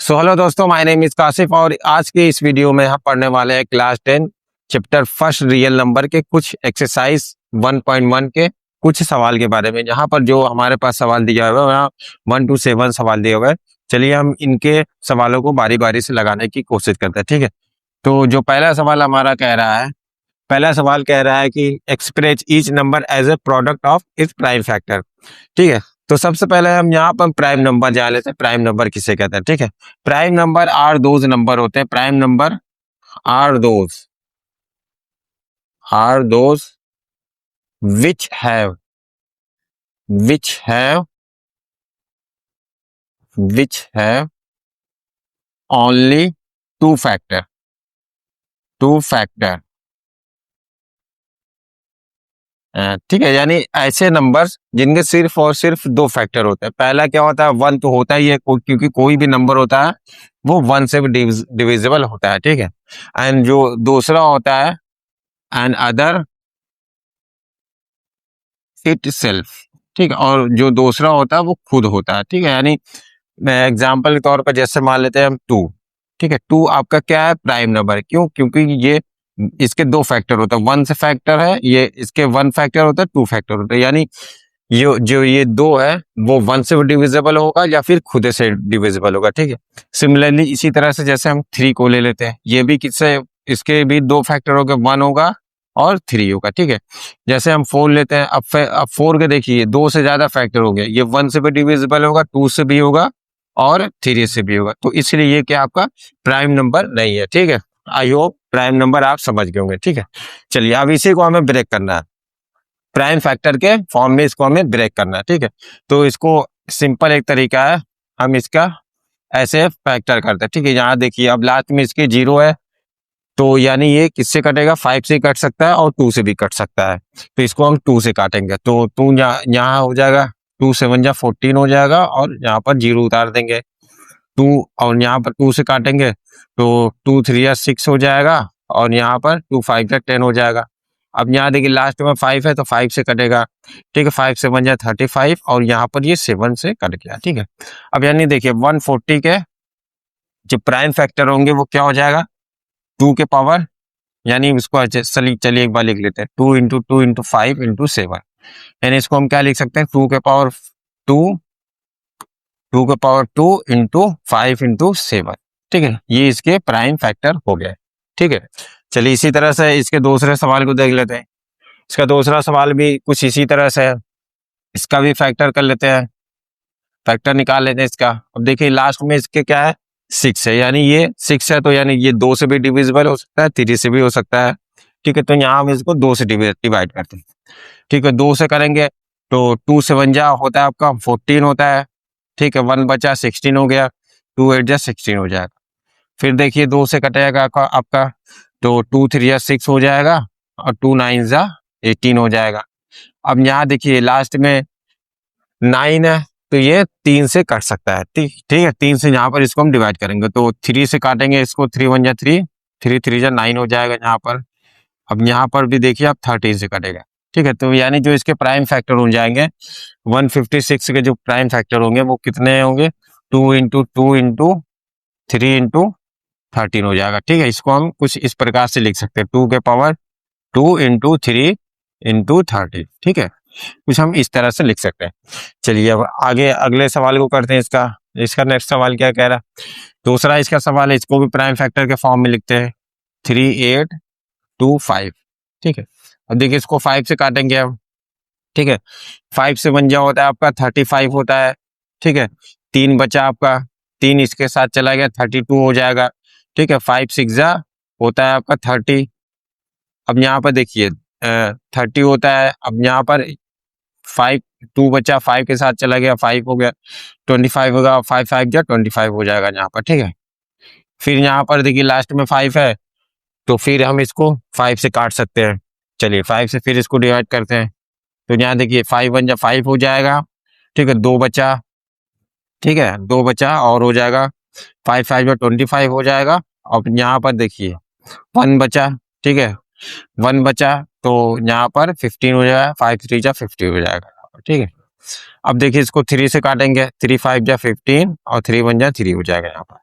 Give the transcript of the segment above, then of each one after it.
So hello दोस्तों, my name is Kashif और आज के इस वीडियो में हम पढ़ने वाले हैं class 10 chapter first real number के कुछ एक्सरसाइज 1.1 के कुछ सवाल के बारे में। जहां पर जो हमारे पास सवाल दिया हुआ है वहाँ 1 to 7 सवाल दिए हुए हैं। चलिए हम इनके सवालों को बारी बारी से लगाने की कोशिश करते हैं, ठीक है। तो जो पहला सवाल हमारा कह रहा है, पहला सवाल कह रहा है कि express each number as a product of its prime factor, ठीक है। तो सबसे पहले हम यहाँ पर प्राइम नंबर जान लेते हैं। प्राइम नंबर किसे कहते हैं, ठीक है। Prime number are those number होते हैं। Prime number are those which have only two factor ठीक है। यानी ऐसे नंबर्स जिनके सिर्फ और सिर्फ दो फैक्टर होते हैं। पहला क्या होता है, वन तो होता ही है क्योंकि कोई भी नंबर होता है वो वन से डिविजिबल होता है, ठीक है। एंड जो दूसरा होता है एंड अदर इट सेल्फ, ठीक है। और जो दूसरा होता है वो खुद होता है, ठीक है। यानी एग्जाम्पल के तौर पर जैसे मान लेते हैं हम 2, ठीक है। 2 आपका क्या है, प्राइम नंबर है। क्यों? क्योंकि ये इसके दो फैक्टर होता है, वन से फैक्टर है, ये इसके वन फैक्टर होता है, टू फैक्टर होता है। यानी ये दो है वो वन से डिविजिबल होगा या फिर खुद से डिविजिबल होगा, ठीक है। सिमिलरली इसी तरह से जैसे हम 3 को ले लेते हैं, ये भी किससे, इसके भी दो फैक्टर होगा, 1 होगा और 3 होगा, ठीक है। जैसे हम 4 लेते हैं, अब 4 के देखिए दो से ज्यादा फैक्टर हो गया, ये 1 से भी डिविजिबल होगा, 2 से भी होगा और 3 से भी होगा। तो इसलिए ये क्या आपका प्राइम नंबर नहीं है, ठीक है। आई होप प्राइम नंबर आप समझ गए होंगे, ठीक है। चलिए अब इसी को हमें ब्रेक करना है, प्राइम फैक्टर के फॉर्म में इसको हमें ब्रेक करना है, ठीक है। तो इसको सिंपल एक तरीका है, हम इसका ऐसे फैक्टर करते हैं, ठीक है। यहाँ देखिए अब लास्ट में इसके 0 है, तो यानी ये किससे कटेगा, 5 से कट सकता है और 2 से भी कट सकता है। तो इसको हम 2 से काटेंगे, तो 2 यहाँ हो जाएगा, 2 7 जा 14 हो जाएगा और यहाँ पर 0 उतार देंगे 2, और यहाँ पर 2 से काटेंगे तो 2 3 या 6 हो जाएगा और यहाँ पर 2 5 जा 10 हो जाएगा। अब यहाँ देखिए लास्ट में 5 है तो 5 से कटेगा, ठीक है। 5 7 जा 35 और यहाँ पर ये 7 से कट गया, ठीक है। अब यानी देखिए 140 के जो प्राइम फैक्टर होंगे वो क्या हो जाएगा, 2 के पावर, यानी इसको चलिए एक बार लिख लेते हैं, 2 इंटू 2 इंटू 5 इंटू 7, यानी इसको हम क्या लिख सकते हैं, 2 के पावर 2 इंटू 5 इंटू 7, ठीक है। ये इसके प्राइम फैक्टर हो गए, ठीक है। चलिए इसी तरह से इसके दूसरे सवाल को देख लेते हैं। इसका दूसरा सवाल भी कुछ इसी तरह से है, इसका भी फैक्टर कर लेते हैं, फैक्टर निकाल लेते हैं इसका। अब देखिए लास्ट में इसके क्या है, 6 है, यानी ये 6 है तो यानी ये 2 से भी डिविजिबल हो सकता है, 3 से भी हो सकता है, ठीक है। तो यहाँ हम इसको 2 से डिवाइड करते हैं, ठीक है। 2 से करेंगे तो 2 7 जा होता है आपका 14 होता है, ठीक है। 1 बचा 16 हो गया, 2 8 जा 16 हो जाएगा। फिर देखिए 2 से कटेगा आपका तो 2 3 जा 6 हो जाएगा और 2 9 जा 18 हो जाएगा। अब यहाँ देखिए लास्ट में 9 है तो ये 3 से कट सकता है, ठीक है। 3 से यहाँ पर इसको हम डिवाइड करेंगे तो 3 से काटेंगे इसको, 3 1 जा 3, 3 3 जा 9 हो जाएगा यहाँ पर। अब यहाँ पर भी देखिए आप 13 से कटेगा, ठीक है। तो यानी जो इसके प्राइम फैक्टर हो जाएंगे 156 के जो प्राइम फैक्टर होंगे वो कितने होंगे, 2 इंटू 2 इंटू 3 इंटू 13 हो जाएगा, ठीक है। इसको हम कुछ इस प्रकार से लिख सकते हैं, 2 के पावर 2 इंटू 3 इंटू 13, ठीक है। कुछ हम इस तरह से लिख सकते हैं। चलिए अब आगे अगले सवाल को करते हैं। इसका नेक्स्ट सवाल क्या कह रहा है, दूसरा इसका सवाल है, इसको भी प्राइम फैक्टर के फॉर्म में लिखते हैं, 3 8 2 5, ठीक है। अब देखिए इसको 5 से काटेंगे हम, ठीक है। 5 से 1 जा होता है आपका 35 होता है, ठीक है। 3 बचा आपका, 3 इसके साथ चला गया 32 हो जाएगा, ठीक है। 5 6 जा होता है आपका 30। अब यहाँ पर देखिए 30 होता है, अब यहाँ पर 5 2 बचा, 5 के साथ चला गया 5 हो गया, 25 होगा, 5 5 जा 25 हो जाएगा यहाँ पर, ठीक है। फिर यहाँ पर देखिए लास्ट में 5 है तो फिर हम इसको 5 से काट सकते हैं। चलिए 5 से फिर इसको डिवाइड करते हैं तो यहाँ देखिए 5 1 जा 5 हो जाएगा, ठीक है। 2 बचा, ठीक है, 2 बचा और हो जाएगा 5 5 जा 25 हो जाएगा। अब यहाँ पर देखिए 1 बचा, ठीक है, 1 बचा तो यहाँ पर 15 हो जाएगा, 5 3 जा 50 हो जाएगा, ठीक है। अब देखिए इसको 3 से काटेंगे, 3 5 जा 15 और 3 1 जा 3 हो जाएगा यहाँ पर,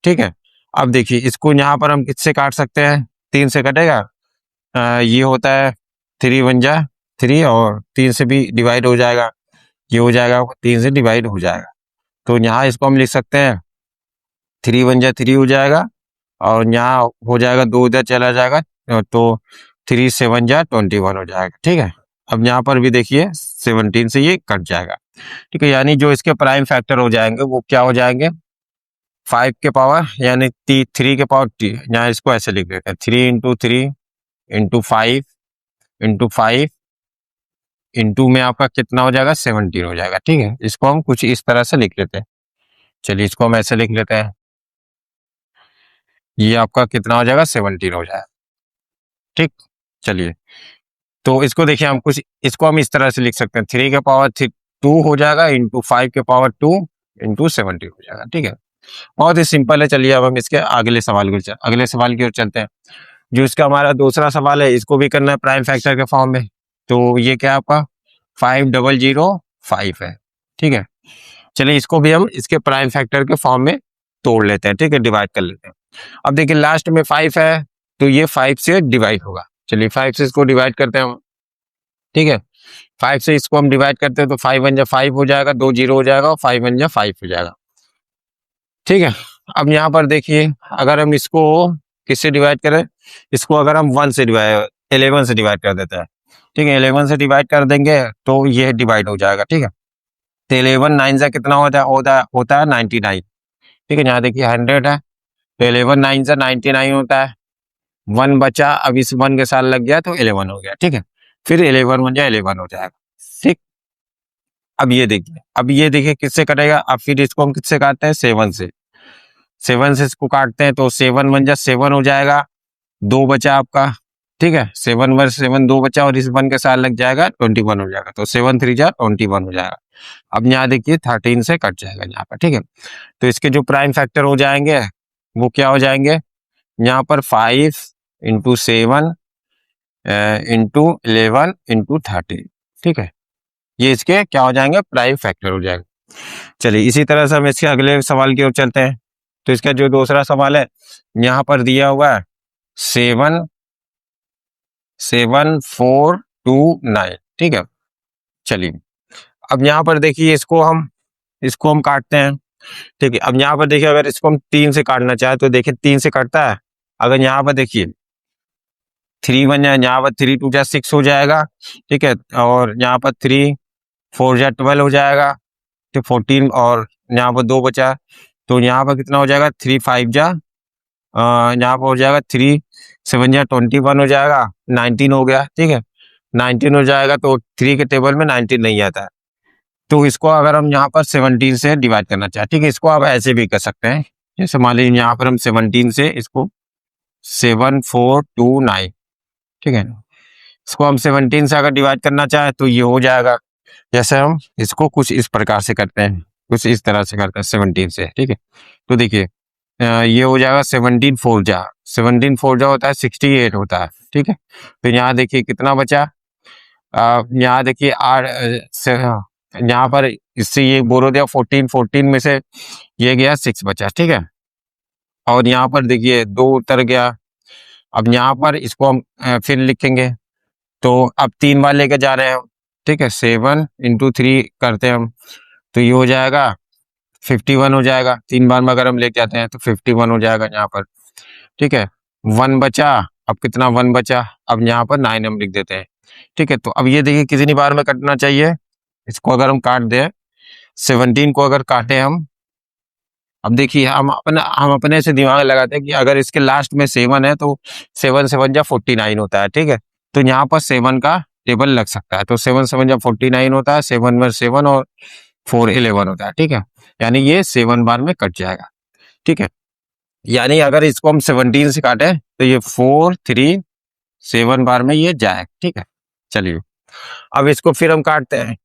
ठीक है। अब देखिए इसको यहाँ पर हम किससे काट सकते हैं, 3 से कटेगा। ये होता है 3 वन जा 3 और 3 से भी डिवाइड हो जाएगा, ये हो जाएगा 3 से डिवाइड हो जाएगा। तो यहाँ इसको हम लिख सकते हैं 3 वन जा 3 हो जाएगा और यहाँ हो जाएगा 2 इधर चला जाएगा, तो 3 7 जा 21 हो जाएगा। ठीक है। अब यहाँ पर भी देखिए 17 से ये कट जाएगा। ठीक है, यानी जो इसके प्राइम फैक्टर हो जाएंगे वो क्या हो जाएंगे, 5 के पावर यानी 3 के पावर यहाँ इसको ऐसे लिख देते हैं 3 इंटू 3 इंटू 5 इंटू 5 इंटू में आपका कितना हो जाएगा, 17 हो जाएगा। ठीक है, इसको हम कुछ इस तरह से लिख लेते हैं। चलिए इसको हम ऐसे लिख लेते हैं, ये आपका कितना हो जाएगा, 17 हो जाएगा। ठीक, चलिए तो इसको देखिए हम कुछ इसको हम इस तरह से लिख सकते हैं 3 के पावर 2 हो जाएगा इंटू 5 के पावर 2 इंटू 17 हो जाएगा। ठीक है, बहुत ही सिंपल है। चलिए अब हम इसके अगले सवाल की ओर चलते हैं। जो इसका हमारा दूसरा सवाल है इसको भी करना है प्राइम फैक्टर के फॉर्म में। तो ये क्या आपका 5005 है। ठीक है, चलिए इसको भी हम इसके प्राइम फैक्टर के फॉर्म में तोड़ लेते हैं। ठीक है, डिवाइड कर लेते हैं। अब देखिए लास्ट में 5 है तो ये 5 से डिवाइड होगा। चलिए 5 से इसको डिवाइड करते हैं हम। ठीक है, 5 से इसको हम डिवाइड करते हैं तो 5 वन जा 5 हो जाएगा, 2 0 हो जाएगा और 5 वन जा 5 हो जाएगा। ठीक है, अब यहाँ पर देखिए अगर हम इसको किससे डिवाइड करें, इसको अगर हम 11 से डिवाइड कर देते हैं। ठीक है, 11 से डिवाइड कर देंगे तो ये डिवाइड हो जाएगा। ठीक है, तो 11 9 से कितना होता है 99। ठीक है, यहाँ देखिए 100 है तो 11 9 से 99 होता है। 1 बचा, अब इस 1 के साथ लग गया तो 11 हो गया। ठीक है, फिर 11 1 जा 11 हो जाएगा। ठीक, अब ये देखिए किससे कटेगा, अब फिर इसको हम किससे काटते हैं, 7 से। 7 से इसको काटते हैं तो 7 1 जा 7 हो जाएगा, 2 बचा आपका। ठीक है, 7 1 7 2 बचा और इस 1 के साथ लग जाएगा 21 हो जाएगा, तो 7 3 जा 21 हो जाएगा। अब यहाँ देखिए 13 से कट जाएगा यहाँ पर। ठीक है, तो इसके जो प्राइम फैक्टर हो जाएंगे वो क्या हो जाएंगे, यहाँ पर 5 इंटू 7 इंटू 11 इंटू 13। ठीक है, ये इसके क्या हो जाएंगे, प्राइम फैक्टर हो जाएंगे। चलिए इसी तरह से हम इसके अगले सवाल की ओर चलते हैं। तो इसका जो दूसरा सवाल है यहाँ पर दिया हुआ है 7 7 4 2 9। ठीक है, चलिए अब यहाँ पर देखिए इसको हम काटते हैं। ठीक है, अब यहाँ पर देखिए अगर इसको हम 3 से काटना चाहे तो देखिए 3 से कटता है। अगर यहाँ पर देखिए 3 1 यहाँ पर 3 2 जा 6 हो जाएगा। ठीक है, और यहाँ पर 3 4 जा 12 हो जाएगा, तो 14 और यहाँ पर 2 बचा तो यहाँ पर कितना हो जाएगा 3 5 जा यहाँ पर हो जाएगा 3 7 जा 21 हो जाएगा, 19 हो गया। ठीक है, 19 हो जाएगा तो 3 के टेबल में 19 नहीं आता है, तो इसको अगर हम यहाँ पर 17 से डिवाइड करना चाहें, ठीक है, इसको आप ऐसे भी कर सकते हैं। जैसे मान लीजिए यहाँ पर हम 17 से इसको 7 4 2 9। ठीक है, इसको हम 17 से अगर डिवाइड करना चाहें तो ये हो जाएगा। जैसे हम इसको कुछ इस प्रकार से करते हैं, कुछ इस तरह से करते हैं 17 से। ठीक है, तो देखिए ये हो जाएगा 17 4 जा होता है 68 होता है। ठीक है, तो यहाँ देखिए कितना बचा, यहाँ देखिए यहाँ पर इससे ये बोल दिया 14 में से ये गया 6 बचा। ठीक है, और यहाँ पर देखिए 2 उतर गया। अब यहाँ पर इसको हम फिर लिखेंगे तो अब 3 बार लेके जा रहे हैं हम। ठीक है, 7 इंटू 3 करते हैं हम तो ये हो जाएगा 51 हो जाएगा। 3 बार में अगर हम लेके जाते हैं तो 51 हो जाएगा यहाँ पर। ठीक है, 1 बचा, अब कितना 1 बचा, अब यहाँ पर 9 हम लिख देते हैं। ठीक है, तो अब ये देखिए कितनी बार में कटना चाहिए, इसको अगर हम काट दें 17 को अगर काटे हम, अब देखिए हम अपने से दिमाग लगाते हैं कि अगर इसके लास्ट में 7 है तो 7 7 जा 49 होता है। ठीक है, तो यहाँ पर 7 का टेबल लग सकता है, तो 7 7 जा 49 होता है, 7 में 7 और 4 11 होता है। ठीक है, यानी ये 7 बार में कट जाएगा। ठीक है, यानी अगर इसको हम 17 से काटे तो ये 4 3 7 बार में ये जाएगा। ठीक है, चलिए अब इसको फिर हम काटते हैं,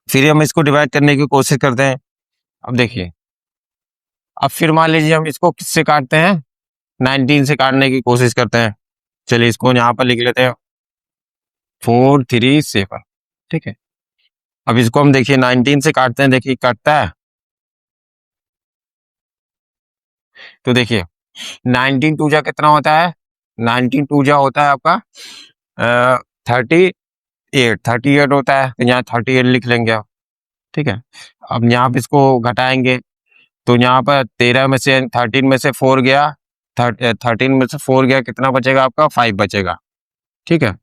फिर हम इसको डिवाइड करने की कोशिश करते हैं। अब देखिए अब फिर मान लीजिए हम इसको किससे काटते हैं, 19 से काटने की कोशिश करते हैं। चलिए इसको यहाँ पर लिख लेते हैं 4 3 7। ठीक है, अब इसको हम देखिए 19 से काटते हैं, देखिए कटता है तो देखिए 19 टू जा कितना होता है, 19 टू जा होता है आपका 38 होता है, तो यहाँ 38 लिख लेंगे आप। ठीक है, अब यहाँ पे इसको घटाएंगे तो यहाँ पर 13 में से 13 में से 4 गया, 13 में से 4 गया, कितना बचेगा आपका 5 बचेगा। ठीक है,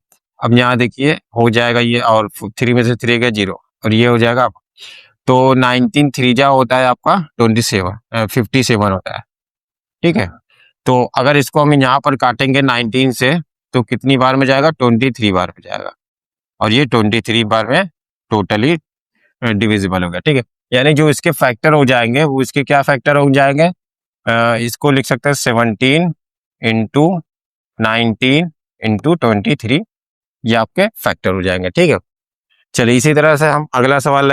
अब यहाँ देखिए हो जाएगा ये, और 3 में से 3 गया 0, और ये हो जाएगा। तो 19 3 जा होता है आपका 57 होता है। ठीक है, तो अगर इसको हम यहाँ पर काटेंगे 19 से तो कितनी बार में जाएगा, 23 बार में जाएगा, और ये 23 बार में टोटली डिविजिबल हो गया। ठीक है, यानी जो इसके फैक्टर हो जाएंगे वो इसके क्या फैक्टर हो जाएंगे, इसको लिख सकते हैं 17 इंटू 19 इंटू 23, ये आपके फैक्टर हो जाएंगे। ठीक है, चलिए इसी तरह से हम अगला सवाल